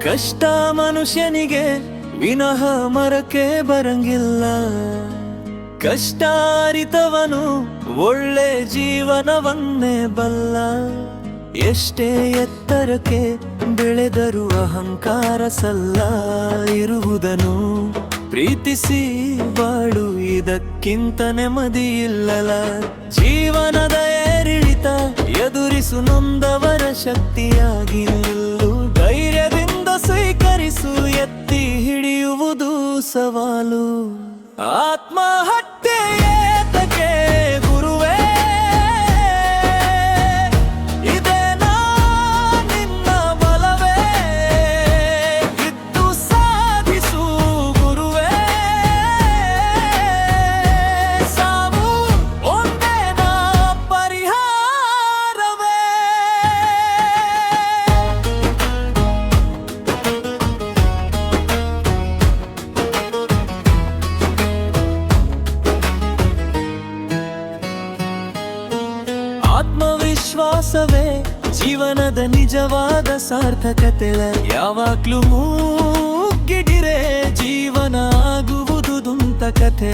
ಕಷ್ಟ ಮನುಷ್ಯನಿಗೆ ವಿನಃ ಮರಕ್ಕೆ ಬರಂಗಿಲ್ಲ. ಕಷ್ಟ ಅರಿತವನು ಒಳ್ಳೆ ಜೀವನವನ್ನೇ ಬಲ್ಲ. ಎಷ್ಟೇ ಎತ್ತರಕ್ಕೆ ಬೆಳೆದರೂ ಅಹಂಕಾರ ಸಲ್ಲ. ಇರುವುದನ್ನು ಪ್ರೀತಿಸಿ ಬಾಳು, ಇದಕ್ಕಿಂತ ನೆಮ್ಮದಿ ಇಲ್ಲಲ. ಜೀವನದ ಏರಿಳಿತ ಎದುರಿಸು, ನೊಂದವರ ಶಕ್ತಿಯಾಗಿ ನಿಲ್ಲು. ಧೈರ್ಯದಿಂದ ಸ್ವೀಕರಿಸು, ಎತ್ತಿ ಹಿಡಿಯುವುದು ಸವಾಲು. ಆತ್ಮಹತ್ಯೆ ಏತಕ್ಕೆ ಗುರುವೇ, ಇದೇನಾ ನಿನ್ನ ಬಲವೇ? ಇದ್ದು ಸಾಧಿಸು ಗುರುವೇ. ಸಾವು ಒಂದೇನಾ ಪರಿಹಾರವೇ? ಆತ್ಮವಿಶ್ವಾಸವೇ ಜೀವನದ ನಿಜವಾದ ಸಾರ್ಥಕತೆ. ಯಾವಾಗ್ಲೂ ಮುಗ್ಗಿಡಿರೆ ಜೀವನ ಆಗುವುದು ದುಂತ ಕಥೆ.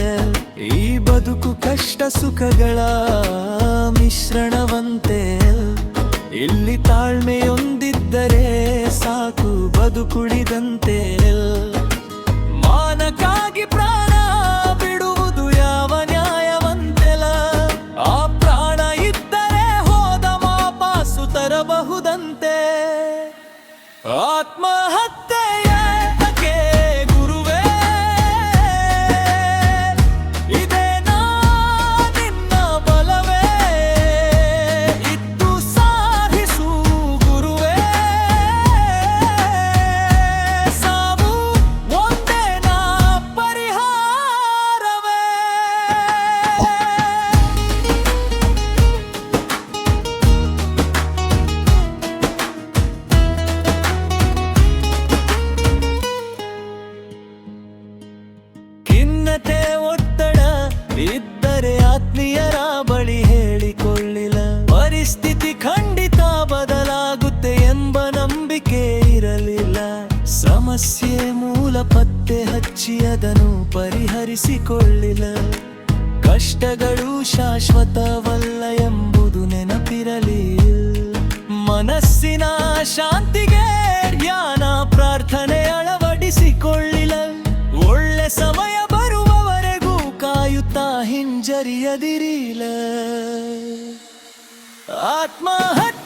ಈ ಬದುಕು ಕಷ್ಟ ಸುಖಗಳ ಮಿಶ್ರಣವಂತೆ. ಇಲ್ಲಿ ತಾಳ್ಮೆಯೊಂದಿದ್ದರೆ ಸಾಕು ಬದುಕುಳಿದಂತೆ. ಮಾನಕ್ಕಾಗಿ ಪ್ರಾಣ ಬಿಡುವುದು ಯಾವ ನ್ಯಾಯವಂತೆಲ. ಆ ಪ್ರಾಣ ಇದ್ದರೆ ಹೋದ ವಾಪಸ್ಸು ತರಬಹುದಂತೆ. ಆತ್ಮಹತ್ಯೆ ಏತಕ್ಕೆ ಗುರುವೇ, ಇದೇನಾ ನಿನ್ನ ಬಲವೇ? ಇದ್ದು ಸಾಧಿಸು ಗುರುವೇ. ಸಾವು ಒಂದೇನಾ ಪರಿಹಾರವೇ? ಖಿನ್ನತೆ ಒತ್ತಡ ಇದ್ದರೆ ಆತ್ಮೀಯರ ಬಳಿ ಹೇಳಿಕೊಳ್ಳಿಲ್ಲ. ಪರಿಸ್ಥಿತಿ ಖಂಡಿತ ಬದಲಾಗುತ್ತೆ ಎಂಬ ನಂಬಿಕೆ ಇರಲಿಲ್ಲ. ಸಮಸ್ಯೆ ಮೂಲ ಪತ್ತೆ ಹಚ್ಚಿ ಅದನ್ನು ಪರಿಹರಿಸಿಕೊಳ್ಳಿಲ್ಲ. ಕಷ್ಟಗಳು ಶಾಶ್ವತವಲ್ಲ ಎಂಬುದು ನೆನಪಿರಲಿ. ಮನಸ್ಸಿನ ಶಾಂತಿಗೆ ಧ್ಯಾನ ಪ್ರಾರ್ಥನೆ ಅಳವಡಿಸಿಕೊಳ್ಳಿಲ್ಲ. ಒಳ್ಳೆ ಸಮಯ ಬರುವವರೆಗೂ ಕಾಯುತ್ತಾ ಹಿಂಜರಿಯದಿರಿಲ. ಆತ್ಮಹತ್ಯೆ